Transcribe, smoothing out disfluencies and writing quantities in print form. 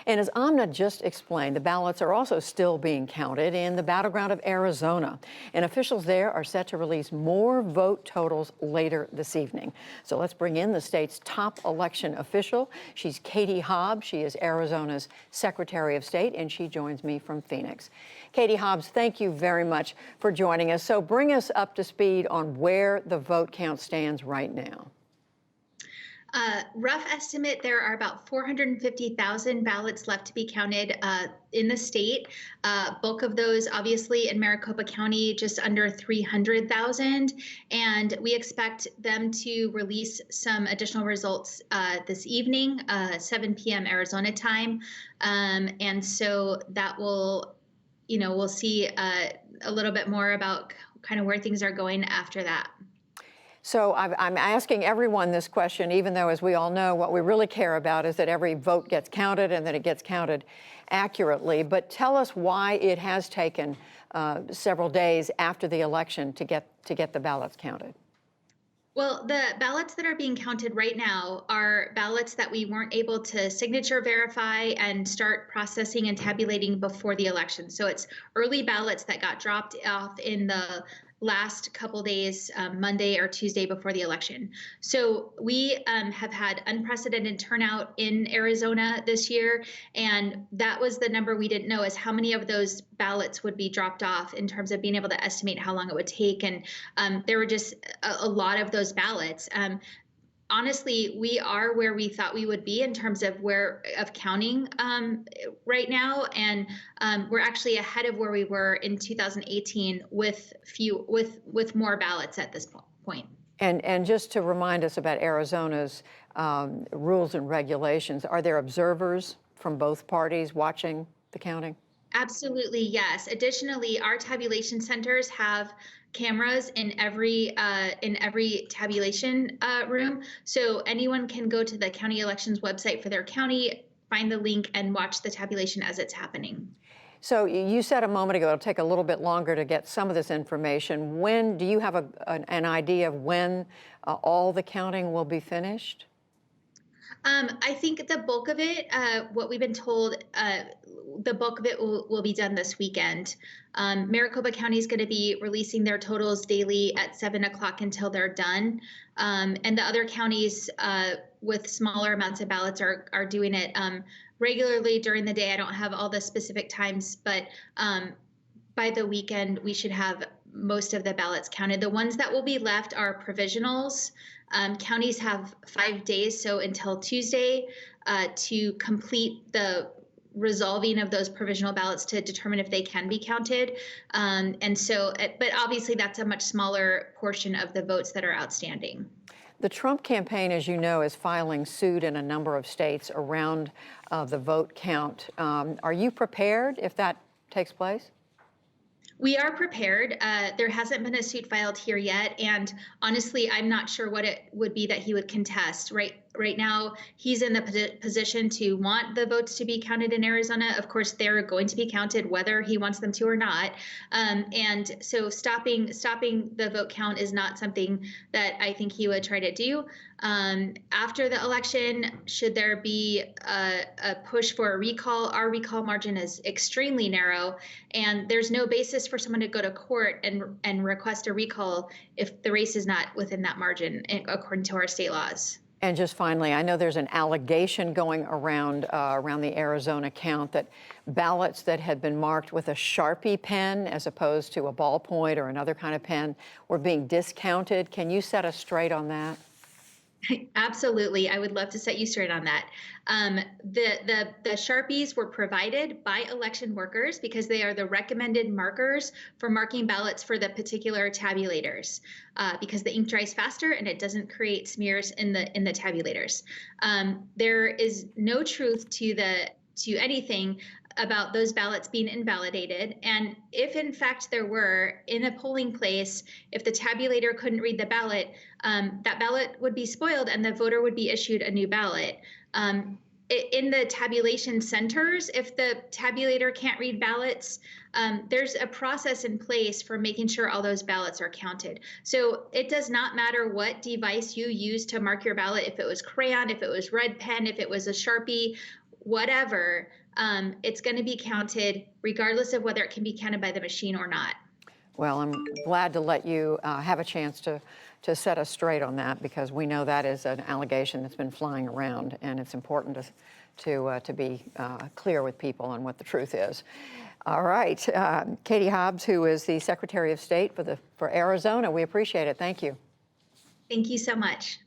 And as Amna just explained, the ballots are also still being counted in the battleground of Arizona. And officials there are set to release more vote totals later this evening. So let's bring in the state's top election official. She's Katie Hobbs. She is Arizona's Secretary of State, and she joins me from Phoenix. Katie Hobbs, thank you very much for joining us. So bring us up to speed on where the vote count stands right now. Rough estimate, there are about 450,000 ballots left to be counted in the state. Bulk of those, obviously, in Maricopa County, just under 300,000. And we expect them to release some additional results this evening, 7 p.m. Arizona time. And so that will, we'll see a little bit more about kind of where things are going after that. So I'm asking everyone this question, even though, as we all know, what we really care about is that every vote gets counted and that it gets counted accurately. But tell us why it has taken several days after the election to get the ballots counted. Well, the ballots that are being counted right now are ballots that we weren't able to signature verify and start processing and tabulating before the election. So it's early ballots that got dropped off in the last couple days, Monday or Tuesday before the election. So we have had unprecedented turnout in Arizona this year, and that was the number we didn't know, is how many of those ballots would be dropped off in terms of being able to estimate how long it would take. And there were just a lot of those ballots. Honestly, we are where we thought we would be in terms of counting right now, and we're actually ahead of where we were in 2018 with more ballots at this point. And just to remind us about Arizona's rules and regulations, are there observers from both parties watching the counting? Absolutely, yes. Additionally, our tabulation centers have cameras in every tabulation room, so anyone can go to the county elections website for their county, find the link, and watch the tabulation as it's happening. So you said a moment ago it'll take a little bit longer to get some of this information. When do you have an idea of when all the counting will be finished? I think the bulk of it, what we've been told, the bulk of it will be done this weekend. Maricopa County is going to be releasing their totals daily at 7 o'clock until they're done. And the other counties with smaller amounts of ballots are doing it regularly during the day. I don't have all the specific times, but by the weekend, we should have most of the ballots counted. The ones that will be left are provisionals. Counties have 5 days, so until Tuesday, to complete the resolving of those provisional ballots to determine if they can be counted. But obviously that's a much smaller portion of the votes that are outstanding. The Trump campaign, as you know, is filing suit in a number of states around the vote count. Are you prepared if that takes place? We are prepared. There hasn't been a suit filed here yet, and honestly, I'm not sure what it would be that he would contest. Right now, he's in the position to want the votes to be counted in Arizona. Of course, they're going to be counted whether he wants them to or not. And so stopping the vote count is not something that I think he would try to do. After the election, should there be a push for a recall, our recall margin is extremely narrow, and there's no basis for someone to go to court and request a recall if the race is not within that margin, according to our state laws. And just finally, I know there's an allegation going around the Arizona count that ballots that had been marked with a Sharpie pen as opposed to a ballpoint or another kind of pen were being discounted. Can you set us straight on that? Absolutely. I would love to set you straight on that. The Sharpies were provided by election workers because they are the recommended markers for marking ballots for the particular tabulators, because the ink dries faster and it doesn't create smears in the tabulators. There is no truth to anything about those ballots being invalidated. And if in fact there were, in a polling place, if the tabulator couldn't read the ballot, that ballot would be spoiled and the voter would be issued a new ballot. In the tabulation centers, if the tabulator can't read ballots, there's a process in place for making sure all those ballots are counted. So it does not matter what device you use to mark your ballot, if it was crayon, if it was red pen, if it was a Sharpie. whatever, it's going to be counted regardless of whether it can be counted by the machine or not. Well, I'm glad to let you have a chance to set us straight on that, because we know that is an allegation that's been flying around, and it's important to be clear with people on what the truth is. All right, Katie Hobbs, who is the Secretary of State for Arizona, we appreciate it. Thank you. Thank you so much.